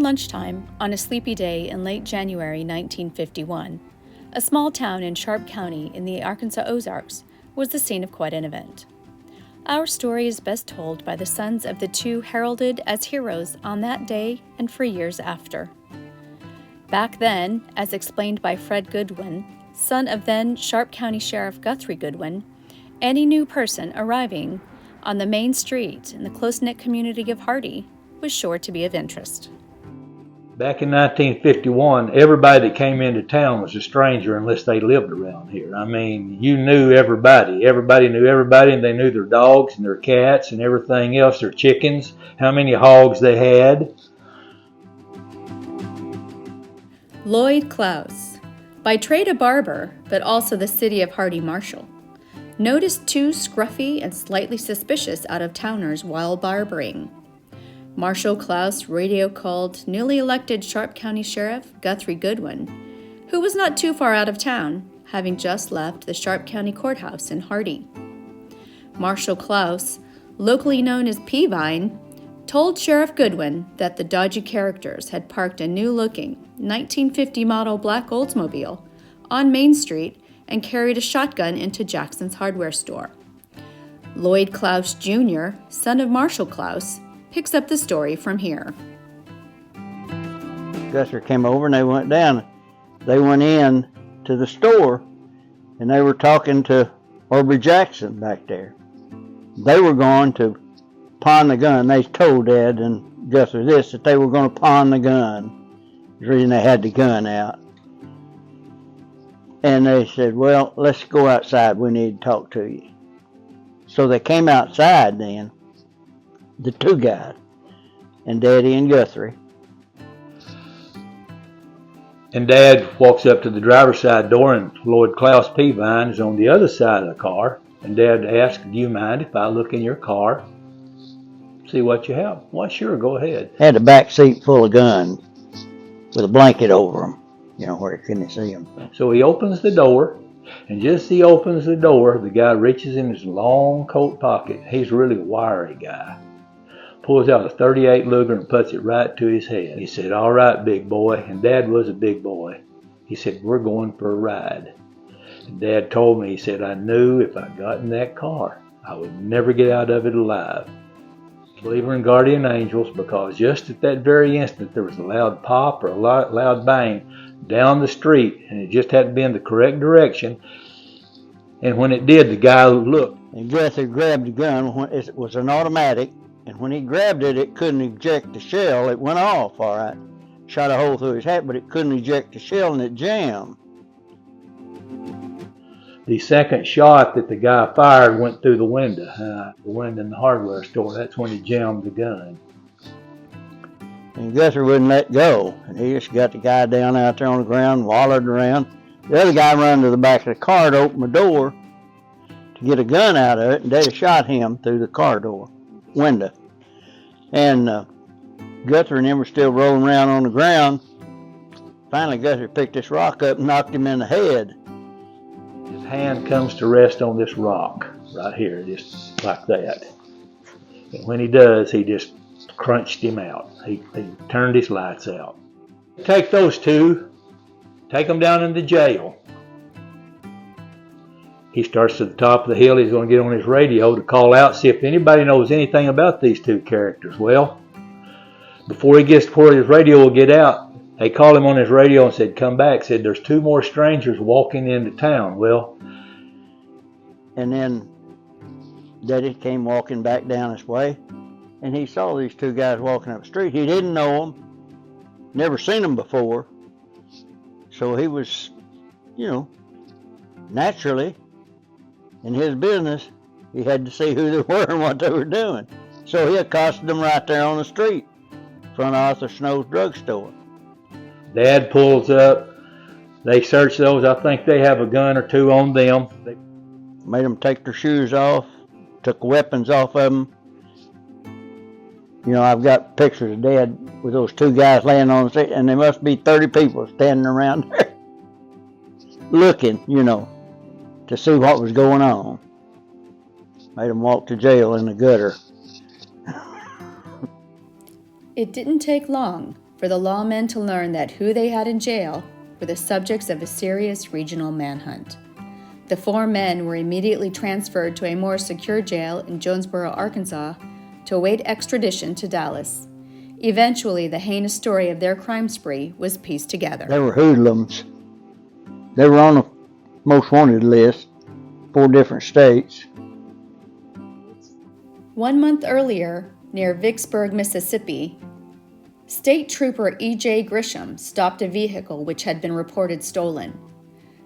lunchtime on a sleepy day in late January 1951, a small town in Sharp County in the Arkansas Ozarks was the scene of quite an event. Our story is best told by the sons of the two heralded as heroes on that day and for years after. Back then, as explained by Fred Goodwin, son of then Sharp County Sheriff Guthrie Goodwin, any new person arriving on the main street in the close-knit community of Hardy was sure to be of interest. Back in 1951, everybody that came into town was a stranger unless they lived around here. I mean, you knew everybody. Everybody knew everybody, and they knew their dogs and their cats and everything else, their chickens, how many hogs they had. Lloyd Clouse, by trade a barber, but also the city of Hardy marshal, noticed two scruffy and slightly suspicious out-of-towners while barbering. Marshal Clouse radio called newly elected Sharp County Sheriff Guthrie Goodwin, who was not too far out of town, having just left the Sharp County Courthouse in Hardy. Marshal Clouse, locally known as Peavine, told Sheriff Goodwin that the dodgy characters had parked a new-looking 1950 model black Oldsmobile on Main Street and carried a shotgun into Jackson's hardware store. Lloyd Clouse Jr., son of Marshal Clouse, picks up the story from here. Guthrie came over and they went down. They went in to the store and they were talking to Aubrey Jackson back there. They were going to pawn the gun. They told Dad and Guthrie this, that they were going to pawn the gun. The reason they had the gun out. And they said, well, let's go outside. We need to talk to you. So they came outside then, the two guys, and Daddy and Guthrie. And Dad walks up to the driver's side door, and Lloyd Clouse Peavine is on the other side of the car. And Dad asked, do you mind if I look in your car, see what you have? Well, sure, go ahead. Had the back seat full of guns with a blanket over them, where you couldn't see them. So he opens the door, and just as he opens the door, the guy reaches in his long coat pocket. He's a really wiry guy. Pulls out a .38 Luger and puts it right to his head. He said, all right, big boy. And Dad was a big boy. He said, we're going for a ride. And Dad told me, he said, I knew if I got in that car, I would never get out of it alive. Believer in guardian angels, because just at that very instant there was a loud pop or a loud bang down the street, and it just had to be in the correct direction. And when it did, the guy looked. And Guthrie grabbed the gun. It was an automatic, and when he grabbed it, it couldn't eject the shell. It went off, all right. Shot a hole through his hat, but it couldn't eject the shell, and it jammed. The second shot that the guy fired went through the window in the hardware store. That's when he jammed the gun. And Guthrie wouldn't let go. And he just got the guy down out there on the ground, wallowed around. The other guy ran to the back of the car to open the door to get a gun out of it, and they shot him through the car door window. And Guthrie and him were still rolling around on the ground. Finally, Guthrie picked this rock up and knocked him in the head. His hand comes to rest on this rock right here, just like that. And when he does, he just crunched him out. He turned his lights out. Take those two, take them down into jail. He starts to the top of the hill. He's going to get on his radio to call out, see if anybody knows anything about these two characters. Well, before he gets to where his radio will get out, they called him on his radio and said, come back. Said, there's two more strangers walking into town. Well, and then Daddy came walking back down this way, and he saw these two guys walking up the street. He didn't know them, never seen them before. So he was, naturally, in his business, he had to see who they were and what they were doing. So he accosted them right there on the street, in front of Arthur Snow's drugstore. Dad pulls up. They search those. I think they have a gun or two on them. They made them take their shoes off, took weapons off of them. I've got pictures of Dad with those two guys laying on the street, and there must be 30 people standing around there looking, to see what was going on. Made them walk to jail in the gutter. It didn't take long for the lawmen to learn that who they had in jail were the subjects of a serious regional manhunt. The 4 men were immediately transferred to a more secure jail in Jonesboro, Arkansas, to await extradition to Dallas. Eventually, the heinous story of their crime spree was pieced together. They were hoodlums. They were on the most wanted list, 4 different states. 1 month earlier, near Vicksburg, Mississippi, State Trooper E.J. Grisham stopped a vehicle which had been reported stolen.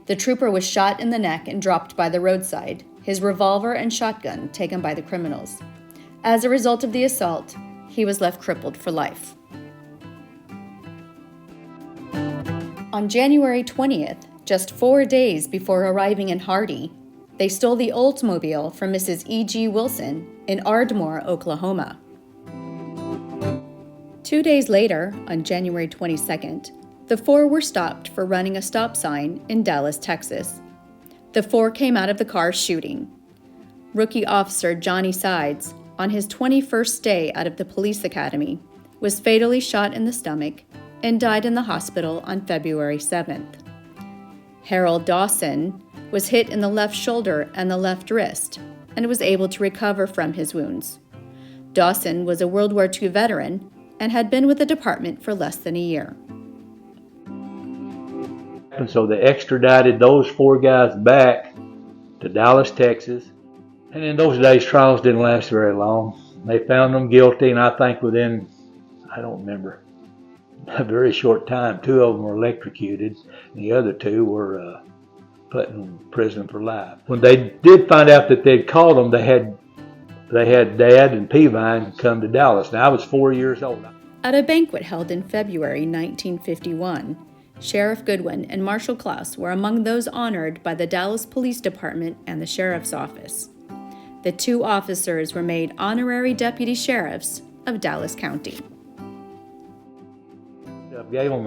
The trooper was shot in the neck and dropped by the roadside, his revolver and shotgun taken by the criminals. As a result of the assault, he was left crippled for life. On January 20th, just 4 days before arriving in Hardy, they stole the Oldsmobile from Mrs. E.G. Wilson in Ardmore, Oklahoma. 2 days later, on January 22nd, the 4 were stopped for running a stop sign in Dallas, Texas. The 4 came out of the car shooting. Rookie officer Johnny Sides, on his 21st day out of the police academy, was fatally shot in the stomach and died in the hospital on February 7th. Harold Dawson was hit in the left shoulder and the left wrist and was able to recover from his wounds. Dawson was a World War II veteran and had been with the department for less than a year. And so they extradited those 4 guys back to Dallas, Texas. And in those days, trials didn't last very long. They found them guilty, and I think within, I don't remember, a very short time, 2 of them were electrocuted, and the other 2 were put in prison for life. When they did find out that they'd caught them, they had Dad and Peavine come to Dallas. Now, I was 4 years old. At a banquet held in February 1951, Sheriff Goodwin and Marshal Clouse were among those honored by the Dallas Police Department and the Sheriff's Office. The 2 officers were made honorary deputy sheriffs of Dallas County. I gave them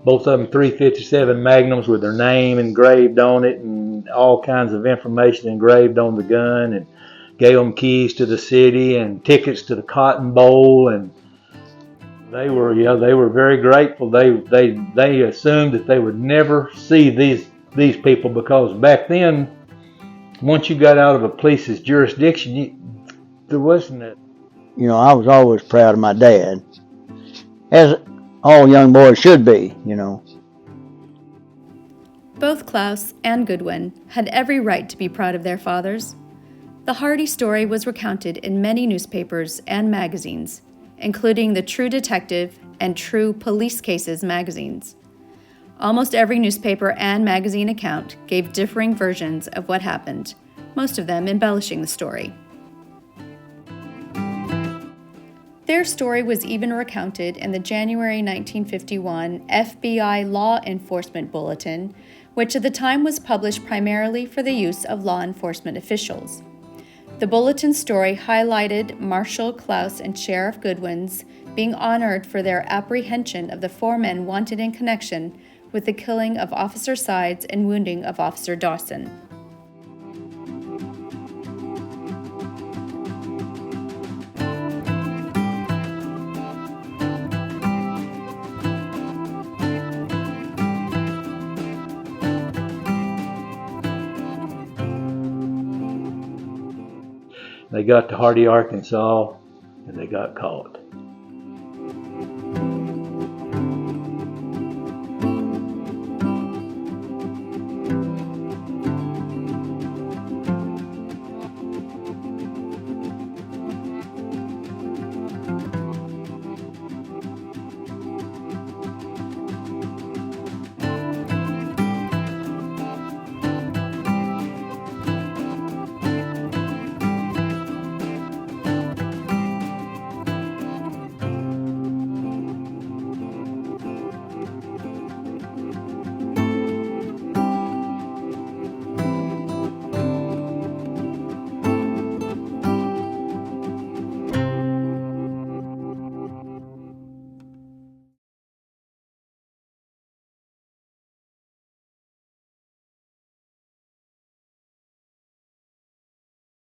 both of them .357 Magnums with their name engraved on it and all kinds of information engraved on the gun, and gave them keys to the city and tickets to the Cotton Bowl, and they were very grateful. They assumed that they would never see these people, because back then, once you got out of a police's jurisdiction, there wasn't a... You know, I was always proud of my dad, as all young boys should be, you know. Both Clouse and Goodwin had every right to be proud of their fathers. The Hardy story was recounted in many newspapers and magazines, including the True Detective and True Police Cases magazines. Almost every newspaper and magazine account gave differing versions of what happened, most of them embellishing the story. Their story was even recounted in the January 1951 FBI Law Enforcement Bulletin, which at the time was published primarily for the use of law enforcement officials. The bulletin story highlighted Marshal Clouse and Sheriff Goodwin's being honored for their apprehension of the 4 men wanted in connection with the killing of Officer Sides and wounding of Officer Dawson. They got to Hardy, Arkansas, and they got caught.